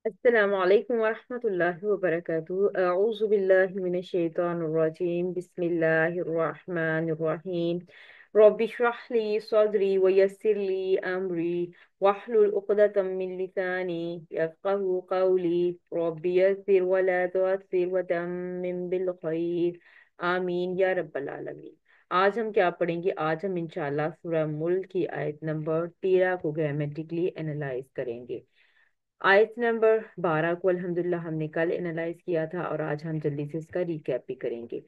السلام علیکم ورحمۃ اللہ وبرکاتہ، اعوذ باللہ من الشیطان الرجیم، بسم اللہ الرحمن الرحیم۔ رب اشرح لی صدری ویسر لی امری واحلل عقدۃ من لسانی یفقهوا قولی، رب یسر ولا تعسر وتمم بالخیر، آمین یا رب العالمین۔ آج ہم کیا پڑھیں گے؟ آج ہم انشاءاللہ سورہ ملک کی آیت نمبر 13 کو گرامیٹکلی انالائز کریں گے۔ آیت نمبر 12 کو الحمدللہ ہم نے کل انالائز کیا تھا، اور آج ہم جلدی سے اس کا ریکیپ بھی کریں گے۔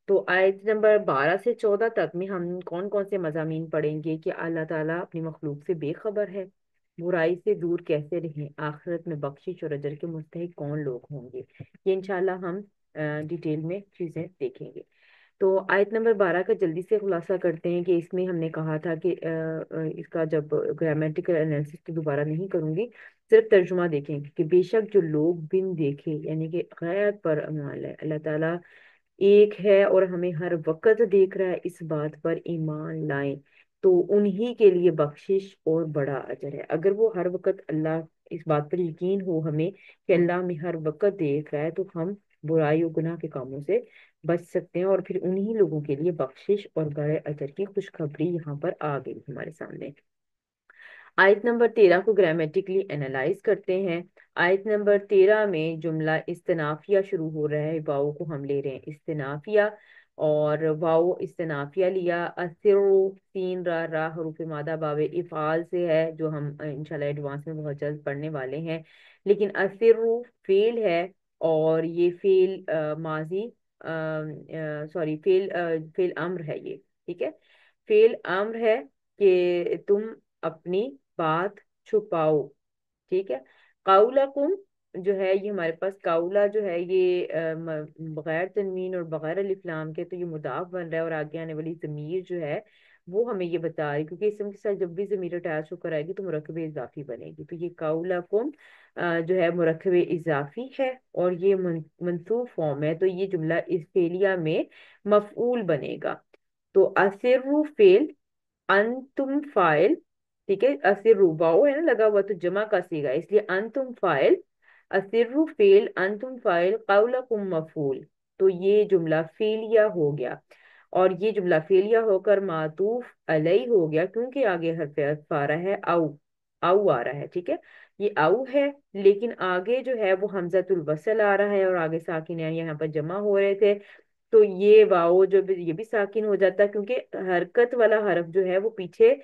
تو آیت نمبر 12 سے 14 تک میں ہم کون کون سے مضامین پڑھیں گے کہ اللہ تعالیٰ اپنی مخلوق سے بے خبر ہے، برائی سے دور کیسے رہیں، آخرت میں بخشش اور اجر کے مستحق کون لوگ ہوں گے، یہ انشاءاللہ ہم ڈیٹیل میں چیزیں دیکھیں گے۔ تو آیت نمبر 12 کا جلدی سے خلاصہ کرتے ہیں کہ اس میں ہم نے کہا تھا کہ اس کا جب گرامیٹیکل انالیسس تو دوبارہ نہیں کروں گی، صرف ترجمہ دیکھیں گے کہ بے شک جو لوگ بن دیکھے یعنی کہ غیر پر عمل ہے، اللہ تعالیٰ ایک ہے اور ہمیں ہر وقت دیکھ رہا ہے، اس بات پر ایمان لائیں تو انہی کے لیے بخشش اور بڑا اجر ہے۔ اگر وہ ہر وقت اللہ، اس بات پر یقین ہو ہمیں کہ اللہ ہمیں ہر وقت دیکھ رہا ہے، تو ہم برائی و گناہ کے کاموں سے بچ سکتے ہیں، اور پھر انہی لوگوں کے لیے بخشش اور بڑے اجر کی خوشخبری یہاں پر آ گئی ہمارے سامنے۔ آیت نمبر 13 کو گرامیٹکلی انالائز کرتے ہیں۔ آیت نمبر 13 میں جملہ استنافیہ شروع ہو رہا ہے، واؤ کو ہم لے رہے ہیں استنافیہ، اور واؤ استنافیہ لیا، اسرو سین را را حروف مادہ باب افعال سے ہے، جو ہم انشاءاللہ ایڈوانس میں بہت جلد پڑھنے والے ہیں۔ لیکن اسرو فعل ہے، اور یہ فعل ماضی، سوری فعل فعل امر ہے یہ، ٹھیک ہے، فعل امر ہے کہ تم اپنی بات چھپاؤ، ٹھیک ہے۔ قولکم جو ہے یہ ہمارے پاس قولا جو ہے یہ بغیر تنوین اور بغیر الف لام کے تو یہ مضاف بن رہا ہے، اور آگے آنے والی ضمیر جو ہے وہ ہمیں یہ بتا رہی ہے، کیونکہ اسم کے ساتھ جب بھی ضمیر اٹیچ ہو کر آئے گی تو مرکب اضافی بنے گی، تو یہ قولکم جو ہے مرکب اضافی ہے، اور یہ منصوب فارم ہے، تو یہ جملہ اس فعلیہ میں مفعول بنے گا۔ تو اسرو فعل، انتم فاعل، ٹھیک ہے، اسرو واؤ ہے نا لگا ہوا تو جمع کا صیغہ ہے، اس لیے انتم فاعل، اسرو فعل، انتم فاعل، قولکم مفعول، تو یہ جملہ فعلیہ ہو گیا، اور یہ جملہ فعلیہ ہو کر معطوف علیہ ہو گیا، کیونکہ آگے حرف عطف آ رہا ہے، او او آ رہا ہے، ٹھیک ہے، یہ او ہے، لیکن آگے جو ہے وہ حمزۃ الوصل آ رہا ہے، اور آگے ساکنین یہاں پر جمع ہو رہے تھے، تو یہ واؤ جو بھی یہ بھی ساکن ہو جاتا ہے، کیونکہ حرکت والا حرف جو ہے وہ پیچھے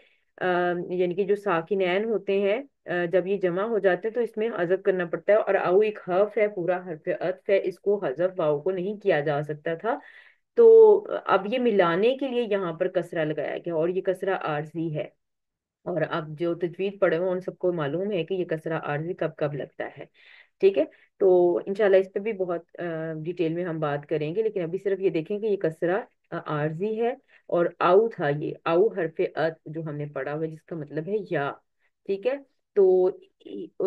یعنی کہ جو ساکنین ہوتے ہیں جب یہ جمع ہو جاتے ہیں تو اس میں حذف کرنا پڑتا ہے، اور او ایک حرف ہے، پورا حرف عطف ہے، اس کو حذف واؤ کو نہیں کیا جا سکتا تھا، تو اب یہ ملانے کے لیے یہاں پر کسرہ لگایا گیا، اور یہ کسرہ عارضی ہے، اور اب جو تجوید پڑھے ہوں ان سب کو معلوم ہے کہ یہ کسرہ عارضی کب کب لگتا ہے، ٹھیک ہے۔ تو انشاءاللہ اس پہ بھی بہت ڈیٹیل میں ہم بات کریں گے، لیکن ابھی صرف یہ دیکھیں کہ یہ کسرہ عارضی ہے، اور او تھا، یہ او حرف عطف جو ہم نے پڑھا ہوا جس کا مطلب ہے یا، ٹھیک ہے۔ تو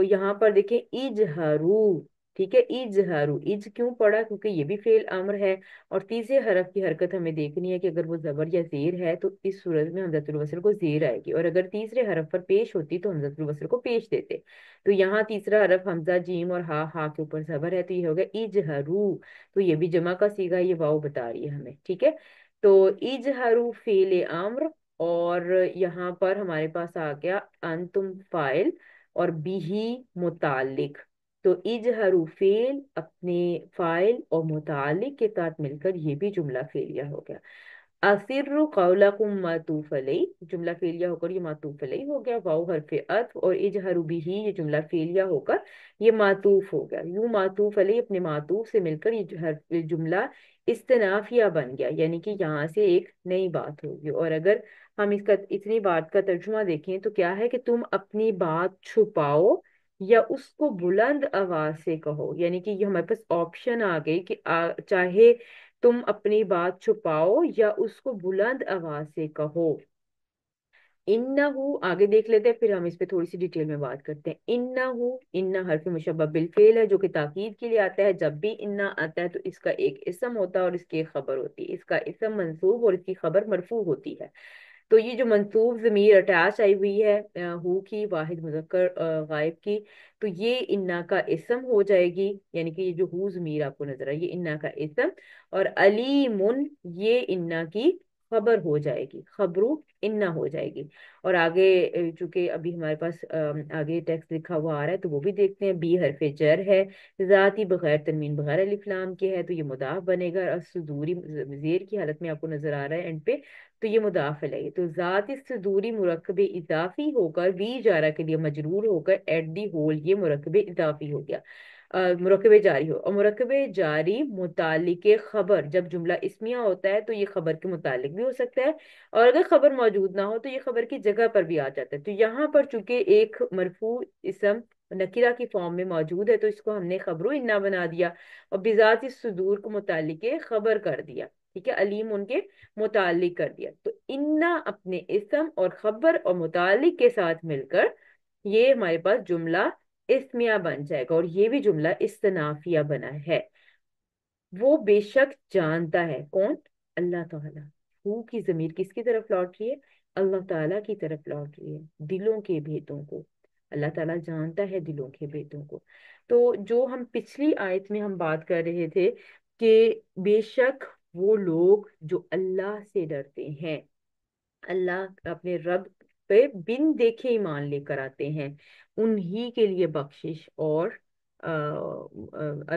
یہاں پر دیکھیں اجہرو، ٹھیک ہے، اجہرو، اج کیوں پڑھا؟ کیونکہ یہ بھی فعل امر ہے، اور تیسرے حرف کی حرکت ہمیں دیکھنی ہے کہ اگر وہ زبر یا زیر ہے تو اس صورت میں حمزۃ الوصل کو زیر آئے گی، اور اگر تیسرے حرف پر پیش ہوتی تو حمزۃ الوصل کو پیش دیتے، تو یہاں تیسرا حرف حمزہ جیم اور ہا، ہا کے اوپر زبر ہے، تو یہ ہوگا اجہرو، تو یہ بھی جمع کا صیغہ یہ واؤ بتا رہی ہے ہمیں، ٹھیک ہے۔ تو اجہرو فعل امر، اور یہاں پر ہمارے پاس آ گیا انتم فاعل اور بھی متعلق، تو اجہرو فعل اپنے فاعل اور متعلق کے ساتھ مل کر یہ بھی جملہ فعلیہ ہو گیا۔ اسر قولکم معطوف علیہ، جملہ فعلیہ ہو کر یہ معطوف علیہ ہو گیا، واؤ حرف عطف، اور اجہروا بھی یہ جملہ فعلیہ ہو کر یہ معطوف ہو گیا، یوں معطوف علیہ اپنے معطوف سے مل کر یہ جملہ استنافیہ بن گیا، یعنی کہ یہاں سے ایک نئی بات ہوگی، اور اگر ہم اس کا اتنی بات کا ترجمہ دیکھیں تو کیا ہے کہ تم اپنی بات چھپاؤ یا اس کو بلند آواز سے کہو، یعنی کہ یہ ہمارے پاس آپشن آ گئی کہ چاہے تم اپنی بات چھپاؤ یا اس کو بلند آواز سے کہو۔ انہو آگے دیکھ لیتے ہیں، پھر ہم اس پہ تھوڑی سی ڈیٹیل میں بات کرتے ہیں۔ انہو، انہ حرف مشبہ بالفعل ہے جو کہ تاکید کے لیے آتا ہے، جب بھی انہ آتا ہے تو اس کا ایک اسم ہوتا ہے اور اس کی ایک خبر ہوتی ہے، اس کا اسم منصوب اور اس کی خبر مرفوع ہوتی ہے۔ तो ये जो मंसूब ज़मीर अटैच आई हुई है हु की, वाहिद मुज़क्कर गायब की, तो ये इन्ना का इस्म हो जाएगी। यानी कि ये जो हु ज़मीर आपको नजर आई, ये इन्ना का इस्म, और अलीमुन ये इन्ना की खबर हो जाएगी, खबरू इन्ना हो जाएगी। और आगे चूंकि अभी हमारे पास आगे टेक्स्ट लिखा हुआ आ रहा है, तो वो भी देखते हैं। बी हरफ जर है, जाती बगैर तनवीन बगैर अलिफ लाम के है, तो ये मुदाफ बनेगा। और सुदूरी जेर की हालत में आपको नजर आ रहा है एंड पे, तो ये मुदाफ है। तो जाती सुदूरी मुरक्कब इजाफी होकर वी जारा के लिए मजरूर होकर एट दी होल, ये मुरक्कब इजाफी हो गया। मुरक्कब जारी हो, और मुरक्कब जारी मुतालिक खबर, जब जुमला इस्मिया होता है तो ये खबर के मुतालिक भी हो सकता है, और अगर खबर मौजूद ना हो तो ये खबर की जगह पर भी आ जाता है। तो यहाँ पर चूंकि एक मरफू इसम नकीरा की फॉर्म में मौजूद है, तो इसको हमने खबरो इन्ना बना दिया, और बिजात सुदूर को मुतालिक खबर कर दिया। ठीक है, अलीम उनके मुतालिक कर दिया। तो इन्ना अपने इसम और खबर और मुतालिक के साथ मिलकर ये हमारे पास जुमला इस्मिया बन जाएगा, और ये भी जुमला इस्तनाफिया बना है। वो बेशक जानता है, कौन? अल्लाह ताला। हु की जमीर किसकी तरफ लौट रही है? अल्लाह ताला की तरफ लौट रही है, दिलों के भेदों को। अल्लाह ताला जानता है दिलों के भेदों को। तो जो हम पिछली आयत में हम बात कर रहे थे कि बेशक वो लोग जो अल्लाह से डरते हैं, अल्लाह अपने रब पे बिन देखे ईमान लेकर आते हैं, उन्हीं के लिए बख्शिश और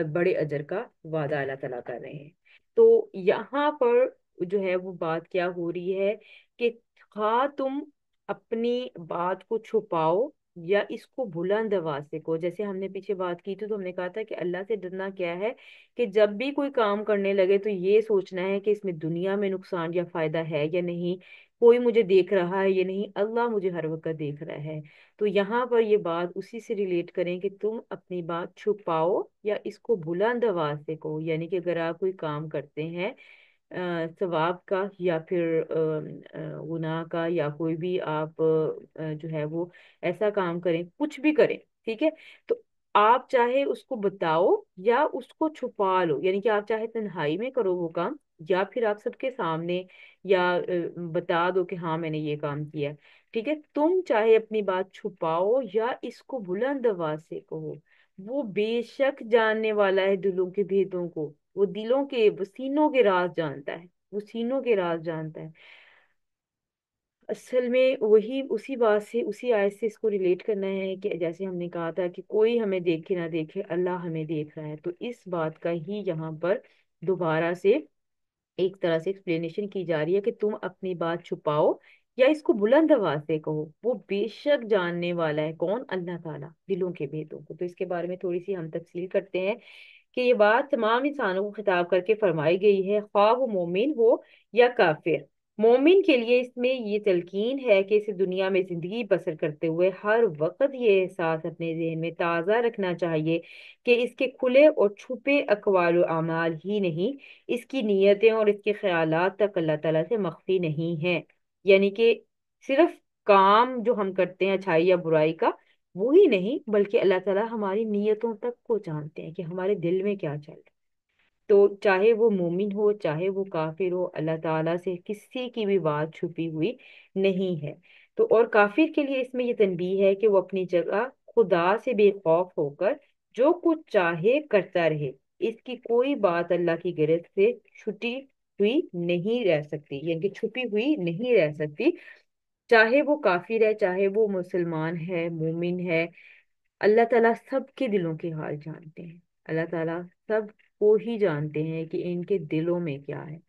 बड़े अजर का वादा अल्लाह ताला कर रहे हैं। तो यहाँ पर जो है वो बात क्या हो रही है कि खा तुम अपनी बात को छुपाओ या इसको बुलंद आवाज से को, जैसे हमने पीछे बात की थी, तो हमने कहा था कि अल्लाह से डरना क्या है कि जब भी कोई काम करने लगे तो ये सोचना है कि इसमें दुनिया में नुकसान या फायदा है या नहीं, कोई मुझे देख रहा है या नहीं, अल्लाह मुझे हर वक्त देख रहा है। तो यहाँ पर ये बात उसी से रिलेट करें कि तुम अपनी बात छुपाओ या इसको बुलंद आवाज से कहो। यानी कि अगर आप कोई काम करते हैं सवाब का या फिर गुनाह का, या कोई भी आप जो है वो ऐसा काम करें, कुछ भी करें, ठीक है, तो आप चाहे उसको बताओ या उसको छुपा लो। यानी कि आप चाहे तन्हाई में करो वो काम, या फिर आप सबके सामने, या बता दो कि हाँ मैंने ये काम किया। ठीक है, तुम चाहे अपनी बात छुपाओ या इसको बुलंद आवाज से कहो, वो बेशक जानने वाला है दिलों के भेदों को। वो दिलों के, वो सीनों के राज जानता है, वो सीनों के राज जानता है। असल में वही उसी बात से, उसी आयत से इसको रिलेट करना है कि जैसे हमने कहा था कि कोई हमें देखे ना देखे, अल्लाह हमें देख रहा है। तो इस बात का ही यहाँ पर दोबारा से एक तरह से एक्सप्लेनेशन की जा रही है कि तुम अपनी बात छुपाओ या इसको बुलंद आवाज से कहो, वो बेशक जानने वाला है, कौन? अल्लाह ताला, दिलों के भेदों को। तो इसके बारे में थोड़ी सी हम तफसील करते हैं कि ये बात तमाम इंसानों को खिताब करके फरमाई गई है, ख्वाह वो मोमिन हो या काफिर। मोमिन के लिए इसमें ये तलकीन है कि इसे दुनिया में जिंदगी बसर करते हुए हर वक्त ये एहसास अपने जहन में ताज़ा रखना चाहिए कि इसके खुले और छुपे अकवाल और अमाल ही नहीं, इसकी नीयतें और इसके ख्यालात तक अल्लाह ताला से मख्फी नहीं है। यानी कि सिर्फ काम जो हम करते हैं अच्छाई या बुराई का, वो ही नहीं, बल्कि अल्लाह ताला हमारी नीयतों तक को जानते हैं कि हमारे दिल में क्या चल रहा है। तो चाहे वो मोमिन हो चाहे वो काफिर हो, अल्लाह ताला से किसी की भी बात छुपी हुई नहीं है। तो और काफिर के लिए इसमें ये तनबीह है कि वो अपनी जगह खुदा से बेखौफ होकर जो कुछ चाहे करता रहे, इसकी कोई बात अल्लाह की गिरफ्त से छुटी हुई नहीं रह सकती, यानी कि छुपी हुई नहीं रह सकती। चाहे वो काफिर है चाहे वो मुसलमान है, मोमिन है, अल्लाह ताला सबके दिलों के हाल जानते हैं। अल्लाह ताला सब को ही जानते हैं कि इनके दिलों में क्या है।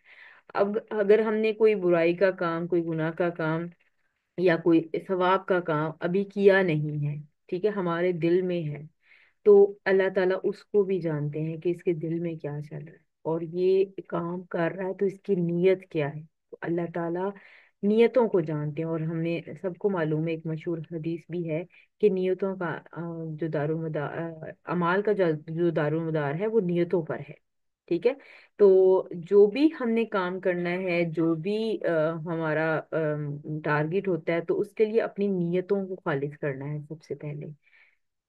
अब अगर हमने कोई बुराई का काम, कोई गुनाह का काम या कोई सवाब का काम अभी किया नहीं है, ठीक है, हमारे दिल में है, तो अल्लाह ताला उसको भी जानते हैं कि इसके दिल में क्या चल रहा है, और ये काम कर रहा है तो इसकी नीयत क्या है। तो अल्लाह ताला नियतों को जानते हैं, और हमने सबको मालूम है, एक मशहूर हदीस भी है कि नियतों का जो दारोमदार अमाल का जो दारोमदार है वो नियतों पर है। ठीक है, तो जो भी हमने काम करना है, जो भी हमारा टारगेट होता है, तो उसके लिए अपनी नियतों को खालिज करना है सबसे पहले।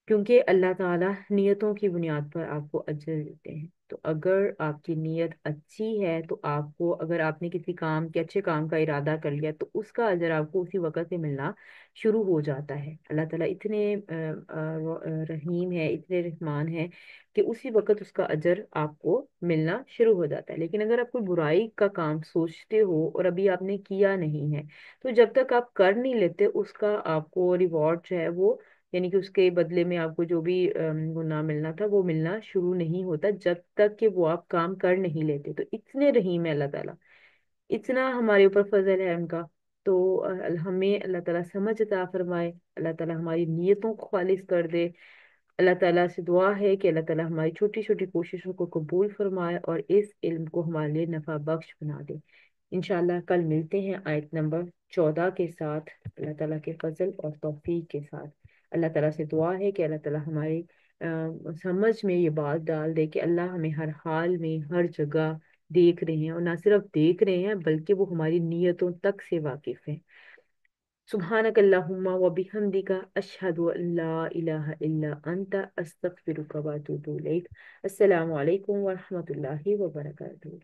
क्योंकि अल्लाह ताला नियतों की बुनियाद पर आपको अजर देते हैं। तो अगर आपकी नीयत अच्छी है तो आपको, अगर आपने किसी काम के अच्छे काम का इरादा कर लिया तो उसका अजर आपको उसी वक़्त से मिलना शुरू हो जाता है। अल्लाह ताला इतने रहीम है, इतने रहमान है कि उसी वक़्त उसका अजर आपको मिलना शुरू हो जाता है। लेकिन अगर आप कोई बुराई का काम सोचते हो और अभी आपने किया नहीं है, तो जब तक आप कर नहीं लेते उसका आपको रिवॉर्ड जो है वो, यानी कि उसके बदले में आपको जो भी गुनाह मिलना था वो मिलना शुरू नहीं होता जब तक कि वो आप काम कर नहीं लेते। तो इतने रहीम है अल्लाह ताला, इतना हमारे ऊपर फजल है उनका। तो हमें अल्लाह ताला समझ अता फरमाए, अल्लाह ताला हमारी नीयतों को खालिस कर दे। अल्लाह ताला से दुआ है कि अल्लाह ताला हमारी छोटी छोटी कोशिशों को कबूल फरमाए और इस इल्म को हमारे लिए नफा बख्श बना दे। इंशाल्लाह कल मिलते हैं आयत नंबर 14 के साथ, अल्लाह ताला के फजल और तौफीक के साथ। अल्लाह ताला से दुआ है कि अल्लाह ताला हमारी समझ में ये बात डाल दे कि अल्लाह हमें हर हाल में हर जगह देख रहे हैं, और ना सिर्फ देख रहे हैं बल्कि वो हमारी नीयतों तक से वाकिफ है। सुब्हानक अल्लाहुम्मा व बिहम्दिका अशहदु अल्ला इलाहा इल्ला अंता अस्तगफिरुका व अतूबु इलैक। अस्सलामु अलैकुम व रहमतुल्लाहि व बरकातुहू।